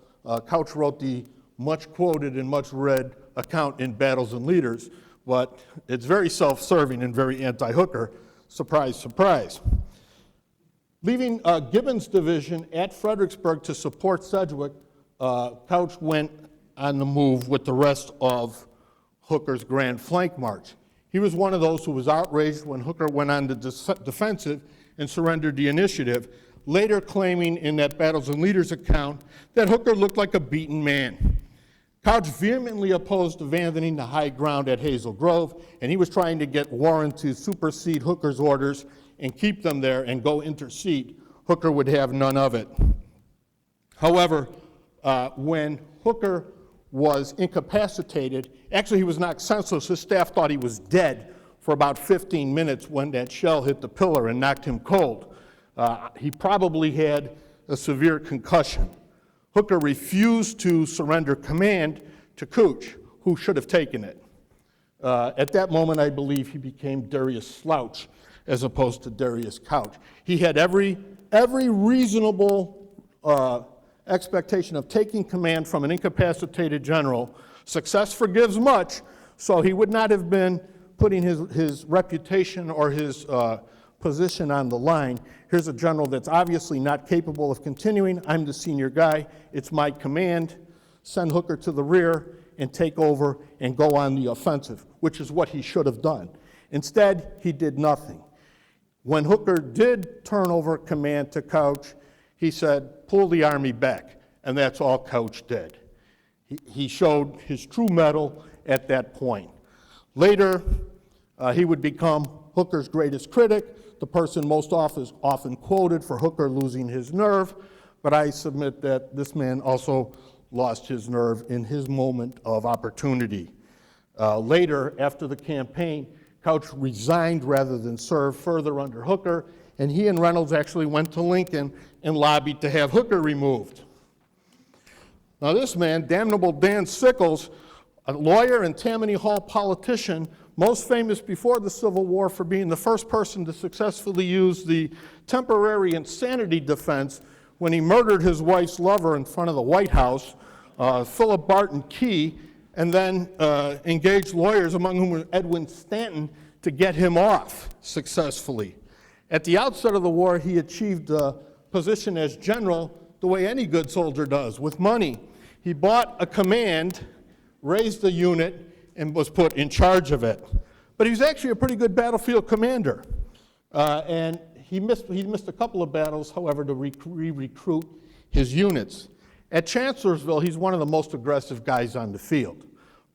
Couch wrote the much quoted and much read account in Battles and Leaders, but it's very self-serving and very anti-Hooker. Surprise, surprise. Leaving Gibbon's division at Fredericksburg to support Sedgwick, Couch went on the move with the rest of Hooker's Grand Flank March. He was one of those who was outraged when Hooker went on the defensive and surrendered the initiative, later claiming in that Battles and Leaders account that Hooker looked like a beaten man. Couch vehemently opposed abandoning the high ground at Hazel Grove, and he was trying to get Warren to supersede Hooker's orders and keep them there and go intercede. Hooker would have none of it. However, when Hooker was incapacitated, actually he was knocked senseless. His staff thought he was dead for about 15 minutes when that shell hit the pillar and knocked him cold. He probably had a severe concussion. Hooker refused to surrender command to Couch, who should have taken it. At that moment, I believe he became Darius Slouch as opposed to Darius Couch. He had every reasonable expectation of taking command from an incapacitated general. Success forgives much, so he would not have been putting his reputation or his position on the line. Here's a general that's obviously not capable of continuing. I'm the senior guy. It's my command. Send Hooker to the rear and take over and go on the offensive, which is what he should have done. Instead, he did nothing. When Hooker did turn over command to Couch, he said, pull the army back, and that's all Couch did. He showed his true mettle at that point. Later, he would become Hooker's greatest critic, the person most often quoted for Hooker losing his nerve, but I submit that this man also lost his nerve in his moment of opportunity. Later, after the campaign, Couch resigned rather than serve further under Hooker, and he and Reynolds actually went to Lincoln and lobbied to have Hooker removed. Now this man, Damnable Dan Sickles, a lawyer and Tammany Hall politician, most famous before the Civil War for being the first person to successfully use the temporary insanity defense when he murdered his wife's lover in front of the White House, Philip Barton Key, and then engaged lawyers, among whom was Edwin Stanton, to get him off successfully. At the outset of the war, he achieved a position as general the way any good soldier does, with money. He bought a command, raised a unit, and was put in charge of it. But he was actually a pretty good battlefield commander. And he missed a couple of battles, however, to recruit his units. At Chancellorsville, he's one of the most aggressive guys on the field.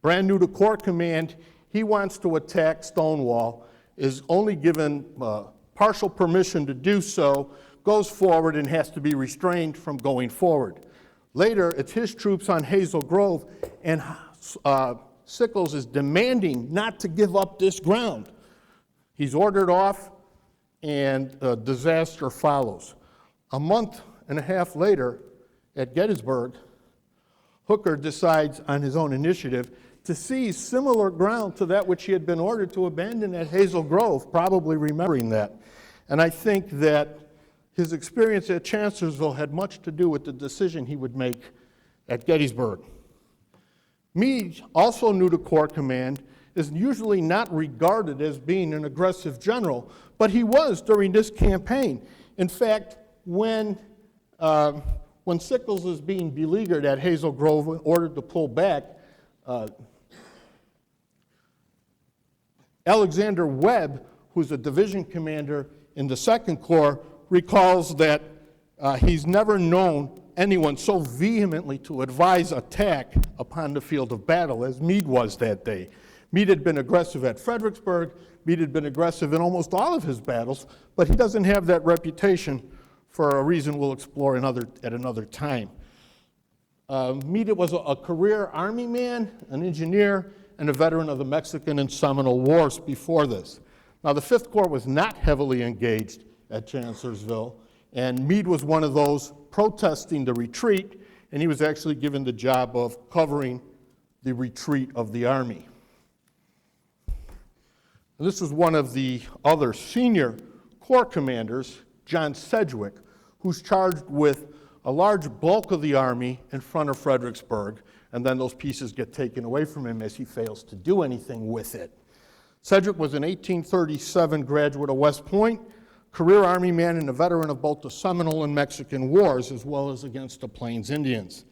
Brand new to Corps Command, he wants to attack Stonewall, is only given partial permission to do so, goes forward and has to be restrained from going forward. Later, it's his troops on Hazel Grove, and Sickles is demanding not to give up this ground. He's ordered off, and disaster follows. A month and a half later, at Gettysburg, Hooker decides on his own initiative to seize similar ground to that which he had been ordered to abandon at Hazel Grove, probably remembering that. And I think that his experience at Chancellorsville had much to do with the decision he would make at Gettysburg. Meade, also new to Corps Command, is usually not regarded as being an aggressive general, but he was during this campaign. In fact, when Sickles is being beleaguered at Hazel Grove and ordered to pull back, Alexander Webb, who's a division commander in the Second Corps, recalls that he's never known anyone so vehemently to advise attack upon the field of battle as Meade was that day. Meade had been aggressive at Fredericksburg. Meade had been aggressive in almost all of his battles, but he doesn't have that reputation for a reason we'll explore at another time. Meade was a career Army man, an engineer, and a veteran of the Mexican and Seminole Wars before this. Now, the Fifth Corps was not heavily engaged at Chancellorsville, and Meade was one of those protesting the retreat, and he was actually given the job of covering the retreat of the Army. And this was one of the other senior Corps commanders, John Sedgwick, who's charged with a large bulk of the Army in front of Fredericksburg, and then those pieces get taken away from him as he fails to do anything with it. Sedgwick was an 1837 graduate of West Point, career Army man and a veteran of both the Seminole and Mexican Wars, as well as against the Plains Indians.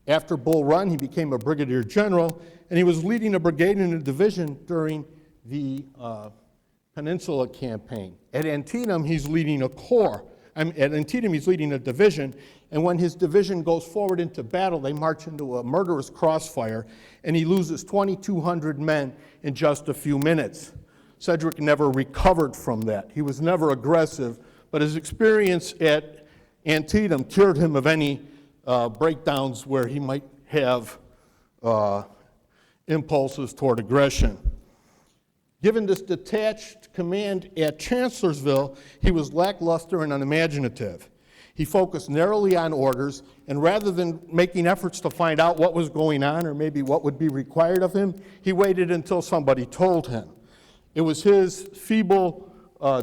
After Bull Run, he became a brigadier general, and he was leading a brigade and a division during the Peninsula Campaign. At Antietam, he's leading a corps. At Antietam, he's leading a division, and when his division goes forward into battle, they march into a murderous crossfire, and he loses 2,200 men in just a few minutes. Sedgwick never recovered from that. He was never aggressive, but his experience at Antietam cured him of any breakdowns where he might have impulses toward aggression. Given this detached command at Chancellorsville, he was lackluster and unimaginative. He focused narrowly on orders, and rather than making efforts to find out what was going on or maybe what would be required of him, he waited until somebody told him. It was his feeble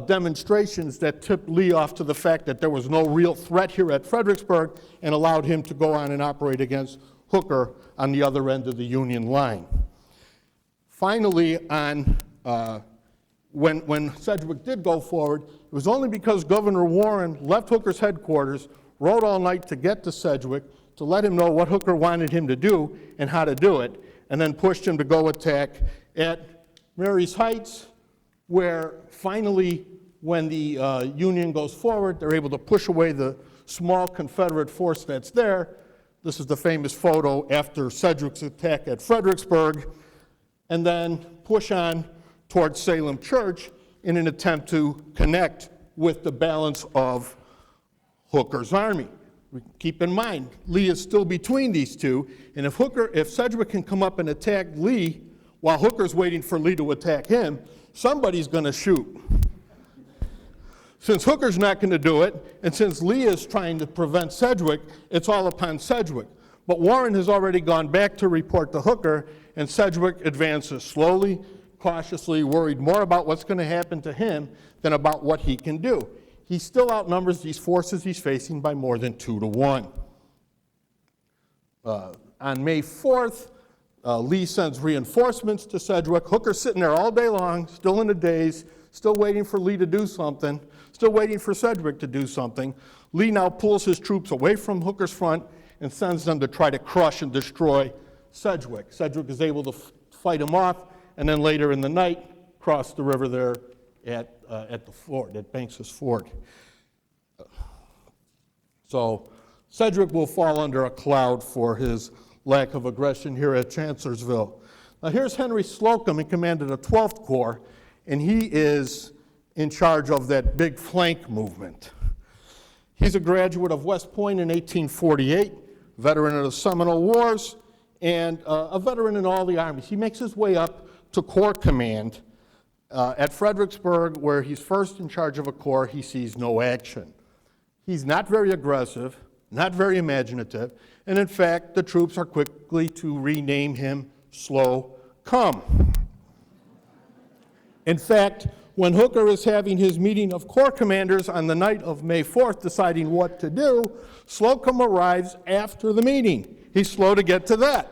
demonstrations that tipped Lee off to the fact that there was no real threat here at Fredericksburg and allowed him to go on and operate against Hooker on the other end of the Union line. Finally, when Sedgwick did go forward, it was only because Governor Warren left Hooker's headquarters, rode all night to get to Sedgwick to let him know what Hooker wanted him to do and how to do it, and then pushed him to go attack at Mary's Heights, where finally, when the Union goes forward, they're able to push away the small Confederate force that's there. This is the famous photo after Sedgwick's attack at Fredericksburg, and then push on towards Salem Church in an attempt to connect with the balance of Hooker's army. Keep in mind, Lee is still between these two, and if Sedgwick can come up and attack Lee while Hooker's waiting for Lee to attack him, somebody's going to shoot. Since Hooker's not going to do it, and since Lee is trying to prevent Sedgwick, it's all upon Sedgwick. But Warren has already gone back to report to Hooker, and Sedgwick advances slowly, cautiously, worried more about what's going to happen to him than about what he can do. He still outnumbers these forces he's facing by more than 2 to 1. On May 4th, Lee sends reinforcements to Sedgwick. Hooker's sitting there all day long, still in a daze, still waiting for Lee to do something, still waiting for Sedgwick to do something. Lee now pulls his troops away from Hooker's front and sends them to try to crush and destroy Sedgwick. Sedgwick is able to fight him off, and then later in the night, cross the river there at the ford, at Banks's Ford. So Sedgwick will fall under a cloud for his lack of aggression here at Chancellorsville. Now here's Henry Slocum in command of the 12th Corps, and he is in charge of that big flank movement. He's a graduate of West Point in 1848, veteran of the Seminole Wars, and a veteran in all the armies. He makes his way up to Corps Command. At Fredericksburg, where he's first in charge of a corps, he sees no action. He's not very aggressive, not very imaginative, and in fact, the troops are quickly to rename him Slow Come. In fact, when Hooker is having his meeting of corps commanders on the night of May 4th, deciding what to do, Slocum arrives after the meeting. He's slow to get to that.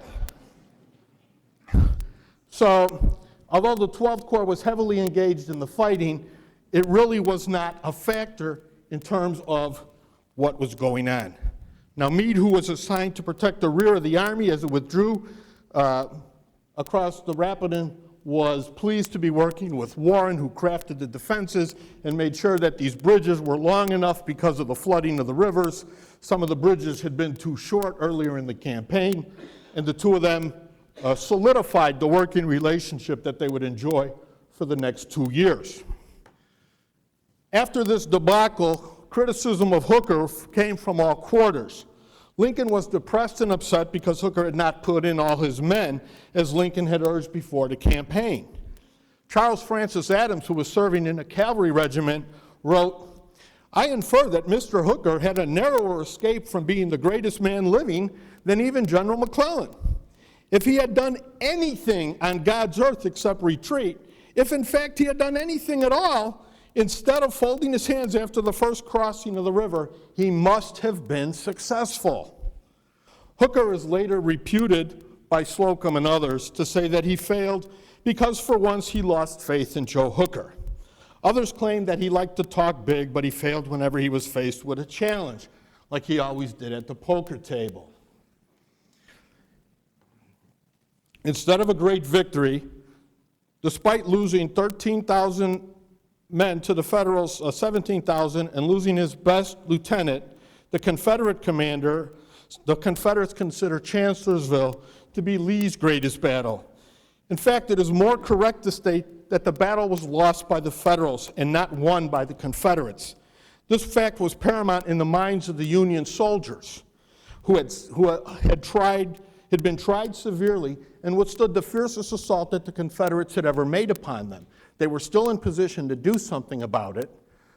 So, although the 12th Corps was heavily engaged in the fighting, it really was not a factor in terms of what was going on. Now, Meade, who was assigned to protect the rear of the army as it withdrew across the Rapidan, was pleased to be working with Warren, who crafted the defenses and made sure that these bridges were long enough because of the flooding of the rivers. Some of the bridges had been too short earlier in the campaign, and the two of them solidified the working relationship that they would enjoy for the next 2 years. After this debacle, criticism of Hooker came from all quarters. Lincoln was depressed and upset because Hooker had not put in all his men, as Lincoln had urged before the campaign. Charles Francis Adams, who was serving in a cavalry regiment, wrote, "I infer that Mr. Hooker had a narrower escape from being the greatest man living than even General McClellan. If he had done anything on God's earth except retreat, if in fact he had done anything at all, instead of folding his hands after the first crossing of the river, he must have been successful." Hooker is later reputed by Slocum and others to say that he failed because for once he lost faith in Joe Hooker. Others claim that he liked to talk big, but he failed whenever he was faced with a challenge, like he always did at the poker table. Instead of a great victory, despite losing 13,000 men to the Federals, 17,000, and losing his best lieutenant, the Confederate commander, the Confederates consider Chancellorsville to be Lee's greatest battle. In fact, it is more correct to state that the battle was lost by the Federals and not won by the Confederates. This fact was paramount in the minds of the Union soldiers who had been tried severely and withstood the fiercest assault that the Confederates had ever made upon them. They were still in position to do something about it.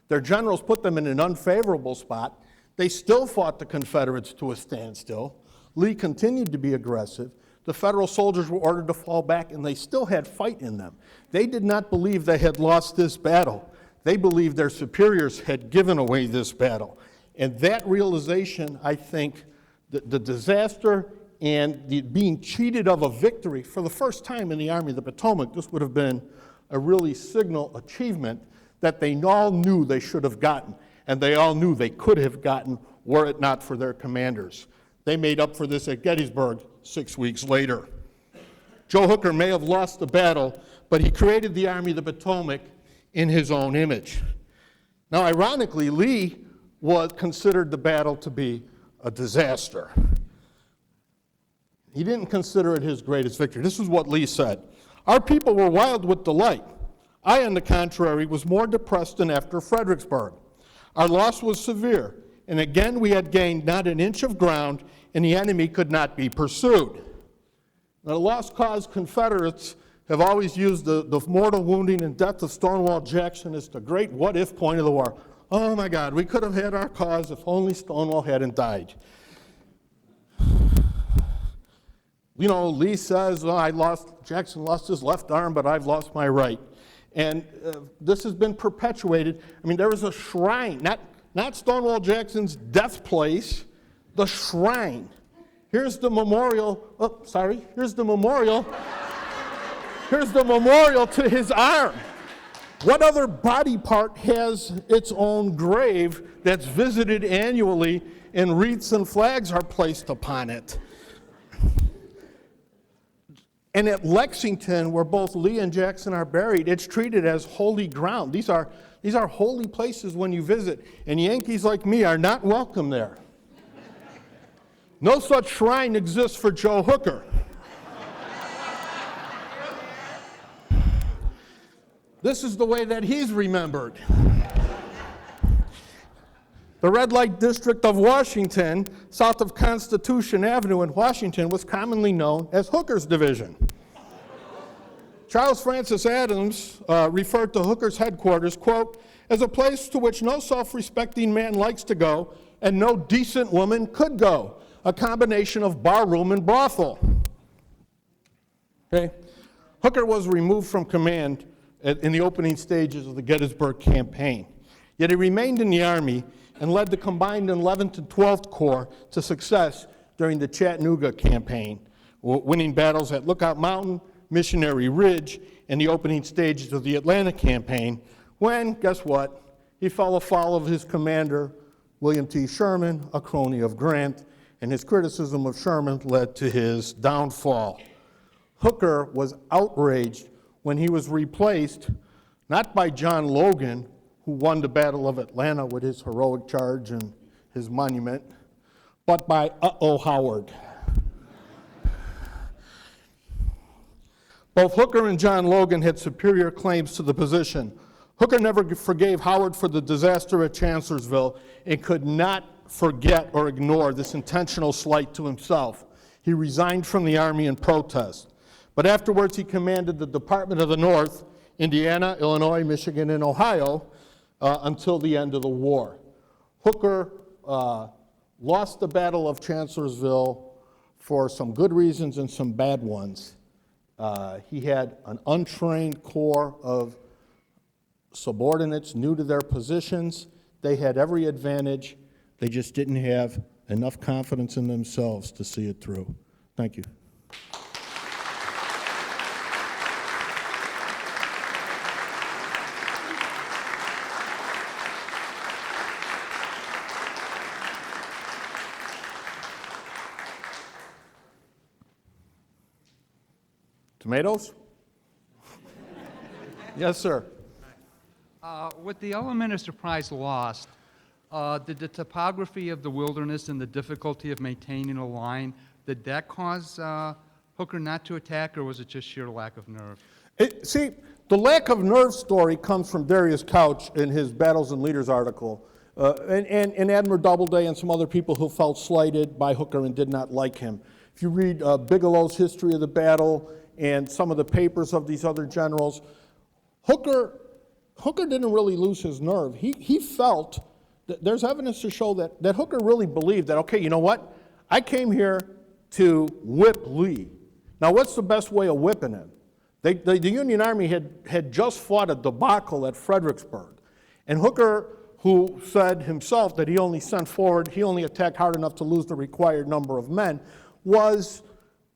Their generals put them in an unfavorable spot. They still fought the Confederates to a standstill. Lee continued to be aggressive. The Federal soldiers were ordered to fall back, and they still had fight in them. They did not believe they had lost this battle. They believed their superiors had given away this battle. And that realization, I think, the disaster and the being cheated of a victory for the first time in the Army of the Potomac, this would have been a really signal achievement that they all knew they should have gotten, and they all knew they could have gotten were it not for their commanders. They made up for this at Gettysburg 6 weeks later. Joe Hooker may have lost the battle, but he created the Army of the Potomac in his own image. Now, ironically, Lee was considered the battle to be a disaster. He didn't consider it his greatest victory. This is what Lee said. Our people were wild with delight. I, on the contrary, was more depressed than after Fredericksburg. Our loss was severe, and again we had gained not an inch of ground, and the enemy could not be pursued. Now, the lost cause Confederates have always used the mortal wounding and death of Stonewall Jackson as the great what-if point of the war. Oh my God, we could have had our cause if only Stonewall hadn't died. You know, Lee says, Jackson lost his left arm, but I've lost my right. And this has been perpetuated. I mean, there was a shrine, not Stonewall Jackson's death place, the shrine. Here's the memorial, here's the memorial. Here's the memorial to his arm. What other body part has its own grave that's visited annually and wreaths and flags are placed upon it? And at Lexington, where both Lee and Jackson are buried, it's treated as holy ground. These are holy places when you visit, and Yankees like me are not welcome there. No such shrine exists for Joe Hooker. This is the way that he's remembered. The red light district of Washington, south of Constitution Avenue in Washington, was commonly known as Hooker's Division. Charles Francis Adams referred to Hooker's headquarters, quote, as a place to which no self-respecting man likes to go and no decent woman could go, a combination of barroom and brothel. Okay? Hooker was removed from command in the opening stages of the Gettysburg campaign. Yet he remained in the Army and led the combined 11th and 12th Corps to success during the Chattanooga campaign, winning battles at Lookout Mountain, Missionary Ridge, and the opening stages of the Atlanta campaign, when, guess what, he fell afoul of his commander, William T. Sherman, a crony of Grant, and his criticism of Sherman led to his downfall. Hooker was outraged when he was replaced, not by John Logan, who won the Battle of Atlanta with his heroic charge and his monument, but by Howard. Both Hooker and John Logan had superior claims to the position. Hooker never forgave Howard for the disaster at Chancellorsville and could not forget or ignore this intentional slight to himself. He resigned from the Army in protest. But afterwards, he commanded the Department of the North, Indiana, Illinois, Michigan, and Ohio, until the end of the war. Hooker lost the Battle of Chancellorsville for some good reasons and some bad ones. He had an untrained corps of subordinates new to their positions. They had every advantage. They just didn't have enough confidence in themselves to see it through. Thank you. Tomatoes? Yes, sir. With the element of surprise lost, did the topography of the wilderness and the difficulty of maintaining a line, did that cause Hooker not to attack, or was it just sheer lack of nerve? See, the lack of nerve story comes from Darius Couch in his Battles and Leaders article, and Admiral Doubleday and some other people who felt slighted by Hooker and did not like him. If you read Bigelow's history of the battle and some of the papers of these other generals, Hooker didn't really lose his nerve. He felt that there's evidence to show that Hooker really believed that, okay, you know what? I came here to whip Lee. Now, what's the best way of whipping him? The Union Army had just fought a debacle at Fredericksburg. And Hooker, who said himself that he only attacked hard enough to lose the required number of men, was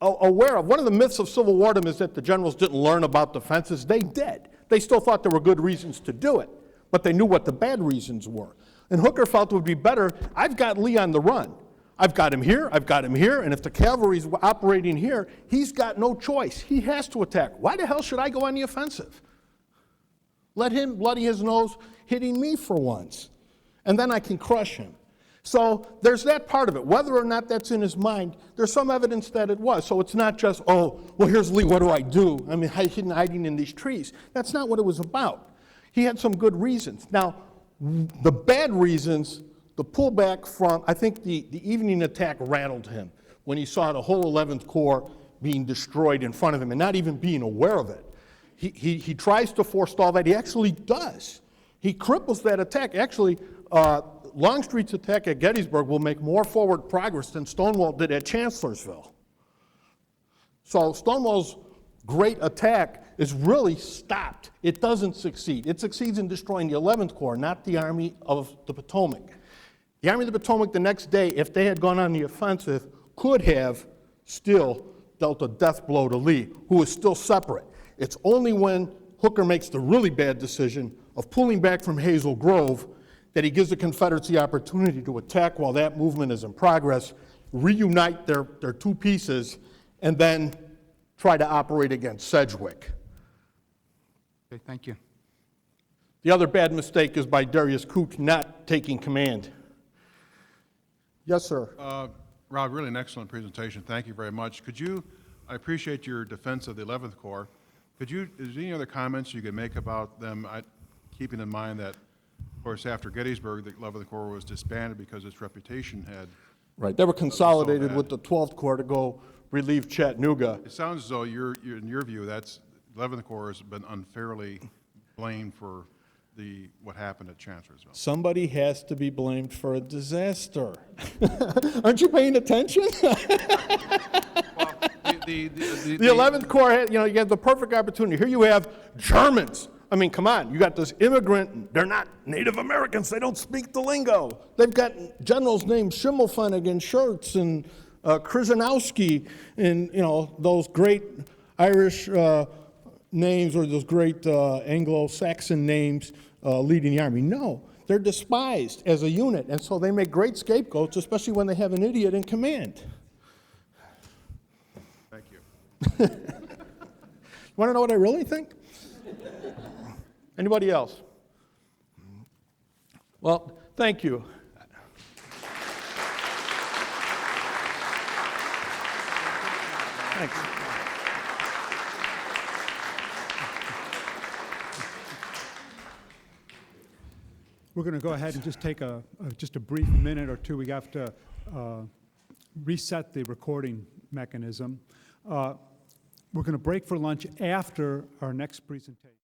aware of. One of the myths of Civil War is that the generals didn't learn about defenses. They did. They still thought there were good reasons to do it, but they knew what the bad reasons were. And Hooker felt it would be better, I've got Lee on the run. I've got him here, and if the cavalry's operating here, he's got no choice. He has to attack. Why the hell should I go on the offensive? Let him bloody his nose hitting me for once, and then I can crush him. So there's that part of it. Whether or not that's in his mind, there's some evidence that it was. So it's not just, oh, well, here's Lee, what do I do? I mean, hiding in these trees. That's not what it was about. He had some good reasons. Now, the bad reasons, the pullback from, I think the evening attack rattled him when he saw the whole 11th Corps being destroyed in front of him and not even being aware of it. He tries to forestall that. He actually does. He cripples that attack. Actually, Longstreet's attack at Gettysburg will make more forward progress than Stonewall did at Chancellorsville. So Stonewall's great attack is really stopped. It doesn't succeed. It succeeds in destroying the 11th Corps, not the Army of the Potomac. The Army of the Potomac the next day, if they had gone on the offensive, could have still dealt a death blow to Lee, who was still separate. It's only when Hooker makes the really bad decision of pulling back from Hazel Grove that he gives the Confederates the opportunity to attack while that movement is in progress, reunite their two pieces, and then try to operate against Sedgwick. Okay, thank you. The other bad mistake is by Darius Couch not taking command. Yes, sir. Rob, really an excellent presentation. Thank you very much. I appreciate your defense of the 11th Corps. Is there any other comments you could make about them, keeping in mind that, of course, after Gettysburg, the 11th Corps was disbanded because its reputation had... Right, they were consolidated with the 12th Corps to go relieve Chattanooga. It sounds as though, in your view, that's 11th Corps has been unfairly blamed for what happened at Chancellorsville. Somebody has to be blamed for a disaster. Aren't you paying attention? The 11th Corps had, you had the perfect opportunity. Here you have Germans. I mean, come on, you got this immigrant, they're not Native Americans, they don't speak the lingo. They've got generals named Schimmelfennig and Schurz and Krzyzanowski and, those great Irish names or those great Anglo-Saxon names leading the army. No, they're despised as a unit, and so they make great scapegoats, especially when they have an idiot in command. Thank you. You want to know what I really think? Anybody else? Well, thank you. Thanks. We're going to go ahead and just take just a brief minute or two. We have to reset the recording mechanism. We're going to break for lunch after our next presentation.